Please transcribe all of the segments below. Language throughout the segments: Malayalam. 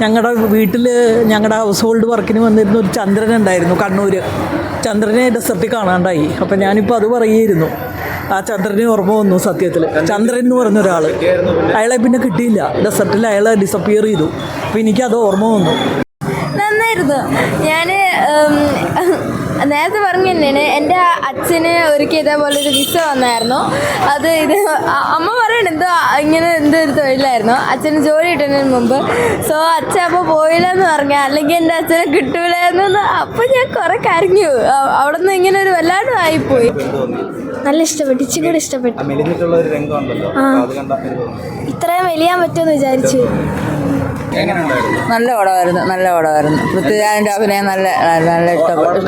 ഞങ്ങളുടെ വീട്ടിൽ ഞങ്ങളുടെ ഹൗസ് ഹോൾഡ് വർക്കിന് വന്നിരുന്ന ഒരു ചന്ദ്രൻ ഉണ്ടായിരുന്നു കണ്ണൂർ. ചന്ദ്രനെ ഡെസർട്ടിൽ കാണാണ്ടായി. അപ്പം ഞാനിപ്പോൾ അത് പറയുമായിരുന്നു. ആ ചന്ദ്രനെ ഓർമ്മ വന്നു. സത്യത്തിൽ ചന്ദ്രൻ എന്ന് പറഞ്ഞ ഒരാൾ, അയാളെ പിന്നെ കിട്ടിയില്ല. ഡെസർട്ടിൽ അയാളെ ഡിസപ്പിയർ ചെയ്തു. അപ്പോൾ എനിക്കത് ഓർമ്മ വന്നു. നന്നായിരുന്നു. ഞാൻ നേരത്തെ പറഞ്ഞു തന്നെയാണ്, എൻ്റെ അച്ഛന് ഒരിക്കൽ ഇതേപോലെ ഒരു വിസ വന്നായിരുന്നു. അമ്മ പറയണ്ട ഇങ്ങനെ ഒരു തൊഴിലായിരുന്നു. അച്ഛന് ജോലി കിട്ടുന്നതിന് മുമ്പ്. സോ അച്ഛൻ അപ്പോൾ പോയില്ലെന്ന് പറഞ്ഞാൽ, അല്ലെങ്കിൽ എൻ്റെ അച്ഛനെ കിട്ടൂലായിരുന്നു. അപ്പോൾ ഞാൻ കുറെ കരഞ്ഞു. അവിടെ നിന്ന് ഇങ്ങനെ ഒരു വല്ലാണ്ട് ആയിപ്പോയി. നല്ല ഇഷ്ടപ്പെട്ടു, ഇച്ചിരി കൂടെ ഇഷ്ടപ്പെട്ടു. ഇത്രയും വലിയാൻ പറ്റുമെന്ന് വിചാരിച്ചു. നല്ല പടമായിരുന്നു. പൃഥ്വിരാജിന്റെ അഭിനയം നല്ല ഇഷ്ടപ്പെട്ടു.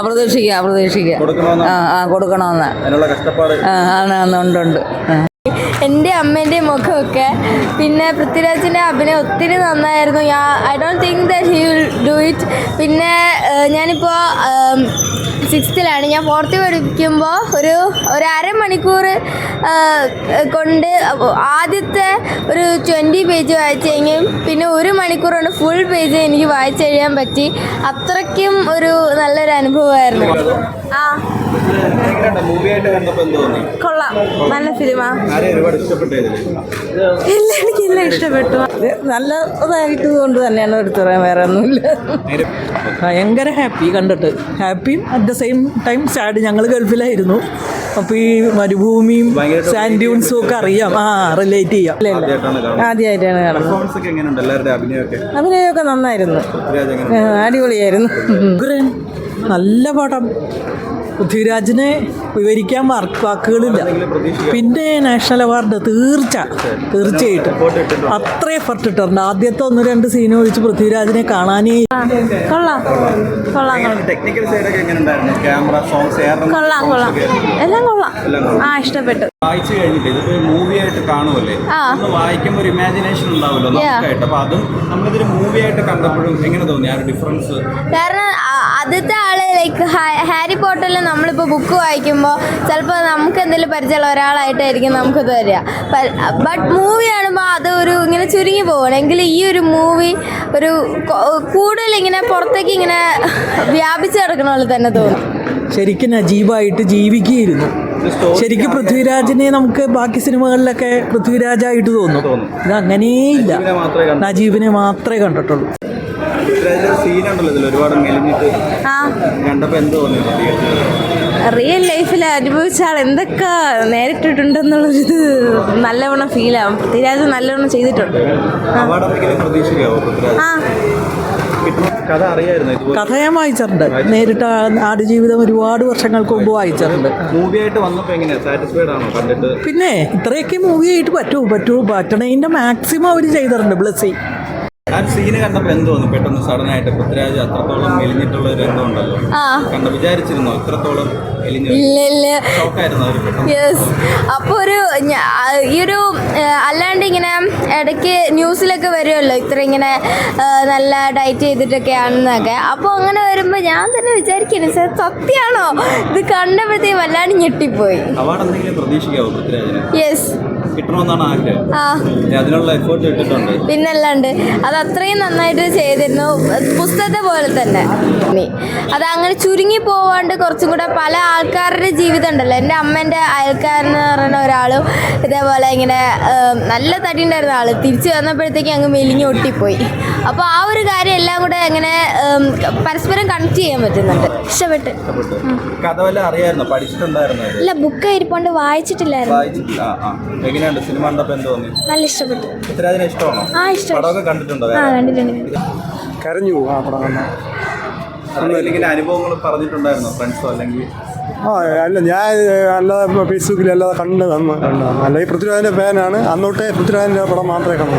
പ്രതീക്ഷിക്കാം. കൊടുക്കണമെന്ന് ഉണ്ട്. എൻ്റെ അമ്മേൻ്റെ മുഖമൊക്കെ, പിന്നെ പൃഥ്വിരാജിൻ്റെ അഭിനയം ഒത്തിരി നന്നായിരുന്നു. I don't think that he will do it. പിന്നെ ഞാനിപ്പോൾ 6th ഞാൻ 4th പഠിക്കുമ്പോൾ ഒരു അരമണിക്കൂർ കൊണ്ട് ആദ്യത്തെ ഒരു 20 പേജ് വായിച്ചെങ്കിലും പിന്നെ 1 മണിക്കൂർ കൊണ്ട് ഫുൾ പേജ് എനിക്ക് വായിച്ചെഴുതാൻ പറ്റി. അത്രയ്ക്കും ഒരു നല്ലൊരു അനുഭവമായിരുന്നു. കൊള്ളാം, നല്ല ഫിലിമാണ്. എനിക്കെല്ലാം ഇഷ്ടപ്പെട്ടു. നല്ലതായിട്ട് കൊണ്ട് തന്നെയാണ് എടുത്തു പറയാൻ, വേറെ ഒന്നുമില്ല. ഭയങ്കര ഹാപ്പി കണ്ടിട്ട്. ഹാപ്പിയും at the same time sad. ഞങ്ങൾ ഗൾഫിലായിരുന്നു. അപ്പോൾ ഈ മരുഭൂമിയും സാൻഡ് ഡ്യൂൺസും ഒക്കെ അറിയാം. റിലേറ്റ് ചെയ്യാം. ആദ്യമായിട്ടാണ് കാണുന്നത്. അഭിനയമൊക്കെ നന്നായിരുന്നു, അടിപൊളിയായിരുന്നു. നല്ല പടം. പൃഥ്വിരാജിനെ വിവരിക്കാൻ വാക്കുകളില്ല. പിന്നെ നാഷണൽ അവാർഡ് തീർച്ചയായിട്ടും അത്ര എഫർട്ട് ഇട്ടിട്ടുണ്ട്. ആദ്യത്തെ 1-2 സീൻ ഒഴിച്ച് പൃഥ്വിരാജിനെ കാണാനേ. കൊള്ളാം. എല്ലാം കൊള്ളാം. ഇഷ്ടപ്പെട്ടു. വായിച്ചു കഴിഞ്ഞിട്ട് ഇതിപ്പോ മൂവി ആയിട്ട് കാണുമല്ലേ, വായിക്കുമ്പോൾ ഒരു ഇമാജിനേഷൻ ഉണ്ടാവുമല്ലോ നമുക്കായിട്ട്. അപ്പൊ അതും നമ്മളിതൊരു മൂവി ആയിട്ട് കണ്ടപ്പോഴും എങ്ങനെ തോന്നി ആ ഒരു ഡിഫറൻസ്? കാരണം ആദ്യത്തെ ആള് ലൈക്ക് ഹാരി പോട്ടറിൽ നമ്മളിപ്പോൾ ബുക്ക് വായിക്കുമ്പോൾ ചിലപ്പോൾ നമുക്ക് എന്തെങ്കിലും പരിചയമുള്ള ഒരാളായിട്ടായിരിക്കും നമുക്കത് വരിക. ബട്ട് മൂവി കാണുമ്പോൾ അത് ഇങ്ങനെ ചുരുങ്ങി പോകണം. എങ്കിൽ ഈ ഒരു മൂവി ഒരു കൂടുതൽ ഇങ്ങനെ പുറത്തേക്ക് ഇങ്ങനെ വ്യാപിച്ചു കിടക്കണ പോലെ തന്നെ തോന്നും. ശരിക്കും നജീബായിട്ട് ജീവിക്കുകയായിരുന്നു. ശരിക്കും പൃഥ്വിരാജിനെ നമുക്ക് ബാക്കി സിനിമകളിലൊക്കെ പൃഥ്വിരാജായിട്ട് തോന്നും. ഇത് അങ്ങനെയില്ല, നജീബിനെ മാത്രമേ കണ്ടിട്ടുള്ളൂ. റിയൽ ലൈഫിൽ അനുഭവിച്ച ആൾ എന്തൊക്കെ നേരിട്ടിട്ടുണ്ടെന്നുള്ളൊരിത് നല്ലവണ്ണം ഫീലാവും. പൃഥ്വിരാജ് നല്ലവണ്ണം ചെയ്തിട്ടുണ്ട്. കഥ ഞാൻ വായിച്ചിട്ടുണ്ട്. നേരിട്ട് ആടുജീവിതം ഒരുപാട് വർഷങ്ങൾക്ക് മുമ്പ് വായിച്ചിട്ടുണ്ട്. പിന്നെ ഇത്രയൊക്കെ മൂവി ആയിട്ട് പറ്റണതിൻ്റെ മാക്സിമം അവർ ചെയ്തിട്ടുണ്ട്. ബ്ലെസ്സി ആ സീന് കണ്ടപ്പോൾ എന്ത് തോന്നി? പെട്ടെന്ന് സഡനായിട്ട് പൃഥ്വിരാജ് അത്രത്തോളം മെലിഞ്ഞിട്ടുള്ള ഒരു രംഗമുണ്ടല്ലോ, വിചാരിച്ചിരുന്നോ ഇത്രത്തോളം? അപ്പോൾ ഈ ഒരു അല്ലാണ്ട് ഇങ്ങനെ ഇടയ്ക്ക് ന്യൂസിലൊക്കെ വരുമല്ലോ ഇത്ര ഇങ്ങനെ നല്ല ഡയറ്റ് ചെയ്തിട്ടൊക്കെയാണെന്നൊക്കെ. അപ്പോൾ അങ്ങനെ വരുമ്പോൾ ഞാൻ തന്നെ വിചാരിക്കുന്നു, സത്യമാണോ ഇത്? കണ്ടപ്പോഴത്തേക്കും വല്ലാണ്ട് ഞെട്ടിപ്പോയി. യെസ്, കിട്ടണമെന്നാണ് ആഗ്രഹം. അതിനുള്ള എഫേർട്ട് ഇട്ടിട്ടുണ്ട്. പിന്നല്ലാണ്ട് അത് അത്രയും നന്നായിട്ട് ചെയ്തിരുന്നു. പുസ്തകത്തെ പോലെ തന്നെ അത് അങ്ങനെ ചുരുങ്ങി പോവാണ്ട് കുറച്ചും കൂടെ പല ആൾക്കാരുടെ ജീവിതം ഉണ്ടല്ലോ. എൻ്റെ അമ്മേൻ്റെ അയൽക്കാരെന്ന് പറയുന്ന ഒരാളും ഇതേപോലെ ഇങ്ങനെ നല്ല തടി ഉണ്ടായിരുന്ന ആൾ തിരിച്ചു വന്നപ്പോഴത്തേക്ക് അങ്ങ് മെലിഞ്ഞ് ഒട്ടിപ്പോയി. അപ്പോൾ ആ ഒരു കാര്യം എല്ലാം കൂടെ അങ്ങനെ പരസ്പരം കണക്ട് ചെയ്യാൻ പറ്റുന്നുണ്ട്. ഇഷ്ടപ്പെട്ട്. കഥ വല്ലതും അറിയാമായിരുന്നോ? പഠിച്ചിട്ടുണ്ടായിരുന്നോ? ഇല്ല, ബുക്ക് ഇരിപ്പുണ്ട്, വായിച്ചിട്ടില്ലായിരുന്നു. സിനിമ കണ്ടപ്പോൾ എന്ത് തോന്നി? നല്ല ഇഷ്ടപ്പെട്ടു. പൃഥ്വിരാജിനെ ഇഷ്ടമാണോ? ഇഷ്ടം. കണ്ടിട്ടുണ്ടോ? കണ്ടിട്ടുണ്ട്. കരഞ്ഞു ആ പടം കണ്ട. അനുഭവങ്ങൾ പറഞ്ഞിട്ടുണ്ടായിരുന്നോ ഫ്രണ്ട്സോ? അല്ലെങ്കിൽ അല്ല, ഞാൻ അല്ലാതെ ഫേസ്ബുക്കിൽ അല്ലാതെ കണ്ടതാണ്. അല്ലെങ്കിൽ പൃഥ്വിരാജിൻ്റെ ഫാനാണ്. അന്നോട്ടേ പൃഥ്വിരാജിൻ്റെ പടം മാത്രമേ കണ്ടു.